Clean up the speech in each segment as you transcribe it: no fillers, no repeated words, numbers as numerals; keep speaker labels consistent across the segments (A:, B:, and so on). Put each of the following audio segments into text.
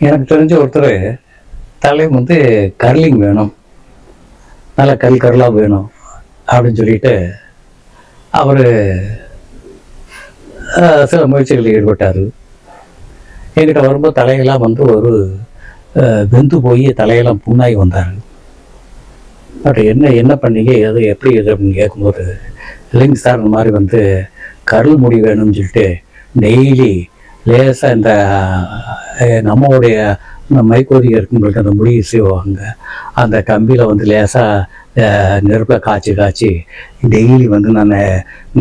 A: எனக்கு தெரிஞ்ச ஒருத்தர் தலை வந்து கர்லிங் வேணும், நல்லா கருளாக வேணும் அப்படின்னு சொல்லிட்டு அவர் சில முயற்சிகளில் ஈடுபட்டார். என்கிட்ட வரும்போது தலையெல்லாம் வந்து ஒரு வெந்து போய் தலையெல்லாம் புண்ணாகி வந்தார். பட் என்ன பண்ணீங்க, எது எப்படி இது அப்படின்னு கேட்கும்போது, இல்லைங்க சார் இந்த மாதிரி வந்து கருள் முடி வேணும்னு சொல்லிட்டு டெய்லி லேசாக இந்த நம்மளுடைய மைக்கோதி இருக்கும்போது அந்த முடி செய்வாங்க, அந்த கம்பியில் வந்து லேசாக நெருப்பில் காய்ச்சி டெய்லி வந்து நான்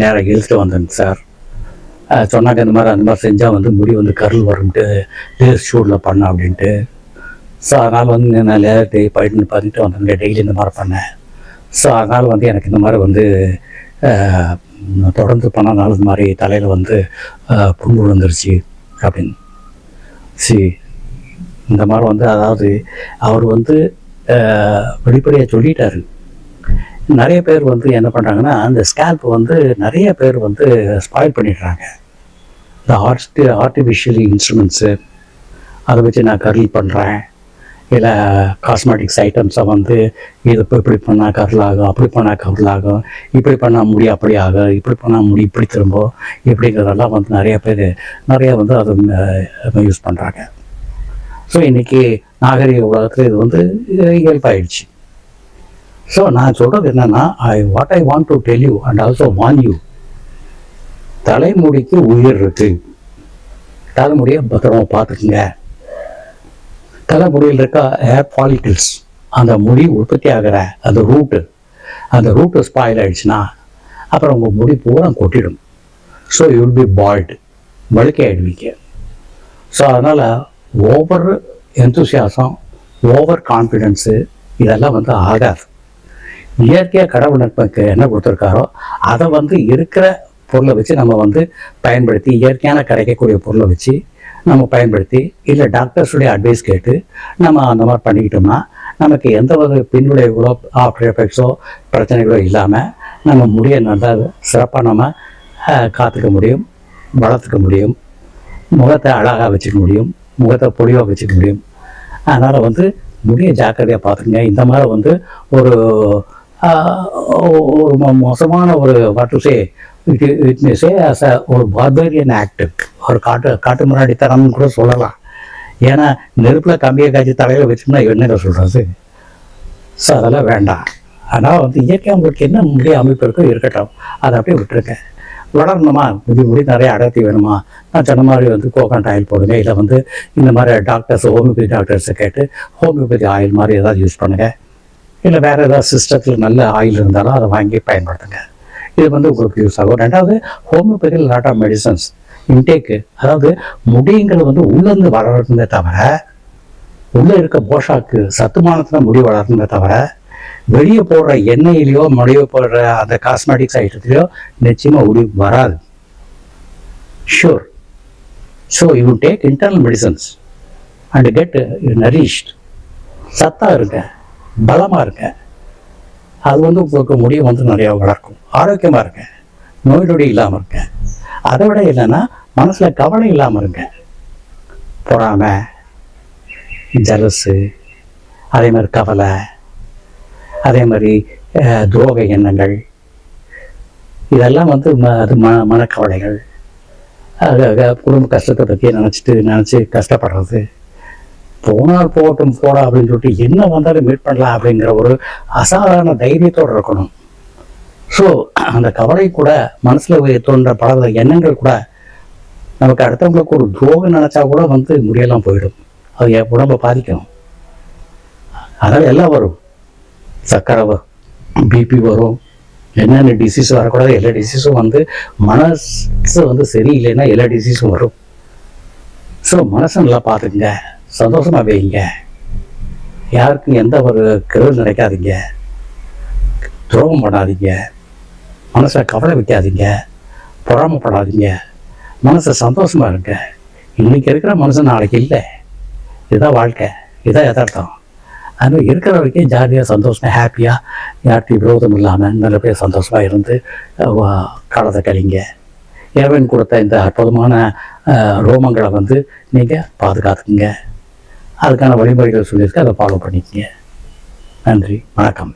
A: நேராக இழுத்துட்டு வந்தேன் சார். சொன்னாங்க அந்த மாதிரி செஞ்சால் வந்து முடி வந்து கருள் வரும்ட்டு லேஸ் ஷூட்டில் பண்ணேன் அப்படின்ட்டு. ஸோ அதனால் வந்து நான் லேட் பண்ணிட்டு வந்தேன், டெய்லி இந்த மாதிரி பண்ணேன். ஸோ அதனால் வந்து எனக்கு இந்த மாதிரி வந்து தொடர்ந்து பண்ணனால இந்த மாதிரி தலையில் வந்து புண்ணு விழுந்துருச்சு அப்படின்னு. இந்த மாதிரி வந்து அதாவது அவர் வந்து வெளிப்படையாக சொல்லிட்டாரு. நிறைய பேர் வந்து என்ன பண்ணுறாங்கன்னா, அந்த ஸ்கேல்ப் வந்து நிறைய பேர் வந்து ஸ்பாயில் பண்ணிடுறாங்க. இந்த ஆர்டிஃபிஷியல் இன்ஸ்ட்ருமெண்ட்ஸு அதை வச்சு நான் கர்ல் பண்ணுறேன், இல்லை காஸ்மெட்டிக்ஸ் ஐட்டம்ஸை வந்து இது இப்போ இப்படி பண்ணால் கர்லாகும், அப்படி பண்ணால் கர்லாகும், இப்படி பண்ணால் முடி அப்படி ஆகும், இப்படி பண்ணால் முடி இப்படி திரும்பும், இப்படிங்கிறதெல்லாம் வந்து நிறைய வந்து அது யூஸ் பண்ணுறாங்க. ஸோ இன்றைக்கி நாகரிக உலகத்தில் இது வந்து இயல்பாயிடுச்சு. ஸோ நான் சொல்கிறது என்னென்னா, what I want to tell you and also warn you, தலைமுடிக்கு உயிர் இருக்குது. தலைமுடியை பத்திரமா பார்த்துக்குங்க. தலைமுடியில் இருக்க ஹேர் ஃபாலிகிள்ஸ், அந்த முடி உற்பத்தி ஆகிற அந்த ரூட்டு ஸ்பாயில் ஆகிடுச்சுன்னா அப்புறம் உங்கள் முடி பூரா கொட்டிடும். So you will be bald, வழுக்கை ஆகிடுவீங்க. ஸோ அதனால் ஓவர் எந்தூசியாசம், ஓவர் கான்ஃபிடென்ஸு இதெல்லாம் வந்து ஆகாது. இயற்கையாக கடவுள் நமக்கு என்ன கொடுத்துருக்காரோ அதை வந்து இருக்கிற பொருளை வச்சு நம்ம வந்து பயன்படுத்தி, இயற்கையான கிடைக்கக்கூடிய பொருளை வச்சு நம்ம பயன்படுத்தி, இல்லை டாக்டர்ஸுடைய அட்வைஸ் கேட்டு நம்ம அந்த மாதிரி பண்ணிக்கிட்டோம்னா நமக்கு எந்த ஒரு பின்விளைவுகளோ ஆஃப்டர் எஃபெக்ட்ஸோ பிரச்சனைகளோ இல்லாமல் நம்ம முடிய நல்லா சிறப்பாக நம்ம காத்துக்க முடியும், வளர்த்துக்க முடியும், முகத்தை அழகாக வச்சுக்க முடியும், முகத்தை பொடிவாக வச்சுக்க முடியும். அதனால் வந்து முடிய ஜாக்கிரதையாக பார்த்துக்குங்க. இந்த மாதிரி வந்து ஒரு மோசமான ஒரு வாட்டுசே விட்னஸே ஆஸ் அ ஒரு பார்பேரியன் ஆக்ட், ஒரு காட்டு முன்னாடி தரம்னு கூட சொல்லலாம். ஏன்னா நெருப்பில் கம்பியை காய்ச்சி தலையில் வச்சோம்னா என்னங்க சொல்கிறது? ஸோ அதெல்லாம் வேண்டாம். ஆனால் வந்து இயற்கையாக உங்களுக்கு என்ன முடிய அமைப்பு இருக்கோ இருக்கட்டும், அதை அப்படியே விட்டுருங்க. வளரணுமா, முடி நிறைய அடர்த்தி வேணுமா, நான் சொன்ன மாதிரி வந்து கோகனட் ஆயில் போடுங்க, இல்லை வந்து இந்த மாதிரி டாக்டர்ஸ் ஹோமியோபதி டாக்டர்ஸை கேட்டு ஹோமியோபதி ஆயில் மாதிரி ஏதாவது யூஸ் பண்ணுங்கள், இல்லை வேறு ஏதாவது சிஸ்டத்தில் நல்ல ஆயில் இருந்தாலும் அதை வாங்கி பயன்படுத்துங்க. இது வந்து உங்களுக்கு யூஸ் ஆகும். ரெண்டாவது, ஹோமியோபதியில் லாட் ஆஃப் மெடிசன்ஸ் இன்டேக்கு, அதாவது முடிங்கிறது வந்து உள்ளேருந்து வளர்றதுமே தவிர, உள்ளே இருக்க போஷாக்கு சத்துமானத்தில் முடி வளர்றதுமே தவிர, வெளியே போடுற எண்ணெயிலையோ முடிய போடுற அந்த காஸ்மெட்டிக்ஸ் ஐட்டத்துலையோ நிச்சயமாக முடி வராது. Sure. So you take internal medicines and get nourished. சத்தாக இருங்க, பலமாக இருங்க. அது வந்து உங்களுக்கு முடிய வந்து நிறையா வளர்க்கும். ஆரோக்கியமாக இருங்க, நோய் நொடி இல்லாமல் இருங்க. அதை விட இல்லைன்னா மனசில் கவலை இல்லாமல் இருங்க. பொறாமை, ஜலஸு, அதே மாதிரி கவலை, அதே மாதிரி துரோக எண்ணங்கள், இதெல்லாம் வந்து அது மனக்கவலைகள், குடும்ப கஷ்டத்தை பற்றி நினச்சி கஷ்டப்படுறது, போனால் போகட்டும் போடா அப்படின்னு சொல்லிட்டு என்ன வந்தாலும் மீட் பண்ணலாம் அப்படிங்கிற ஒரு அசாதாரண தைரியத்தோடு இருக்கணும். ஸோ அந்த கவலை கூட, மனசில் தோன்ற பல எண்ணங்கள் கூட நமக்கு அடுத்தவங்களுக்கு ஒரு துரோகம் நினச்சா கூட வந்து முடியெல்லாம் போயிடும். அது என் உடம்பை பாதிக்கும். அதனால் எல்லாம் வரும். சர்க்கரை வரும், பிபி வரும், என்னென்ன டிசீஸ் வரக்கூடாது எல்லா டிசீஸும் வந்து, மனசு வந்து சரியில்லைன்னா எல்லா டிசீஸும் வரும். ஸோ மனசை நல்லா பார்த்துக்குங்க, சந்தோஷமாக வைங்க, யாருக்கும் எந்த ஒரு கெடுதல் நினைக்காதீங்க, துரோகம் பண்ணாதீங்க, மனசை கவலை வைக்காதீங்க, பொறாமப்படாதீங்க, மனசை சந்தோஷமாக இருங்க. இன்றைக்கி இருக்கிற மனுஷன் நாளைக்கு இல்லை. இதுதான் வாழ்க்கை, இதுதான் யதார்த்தம். அதுமாதிரி இருக்கிற வரைக்கும் ஜாலியாக சந்தோஷமாக ஹாப்பியாக யார்கிட்டையும் விரோதம் இல்லாமல் நல்லபடியாக சந்தோஷமாக இருந்து காலத்தை கழிங்க. இறைவன் கொடுத்த இந்த அற்புதமான ரோமங்களை வந்து நீங்கள் பாதுகாத்துக்குங்க. அதுக்கான வழிமுறைகள் சொல்லியிருக்கு, அதை ஃபாலோ பண்ணிக்கங்க. நன்றி, வணக்கம்.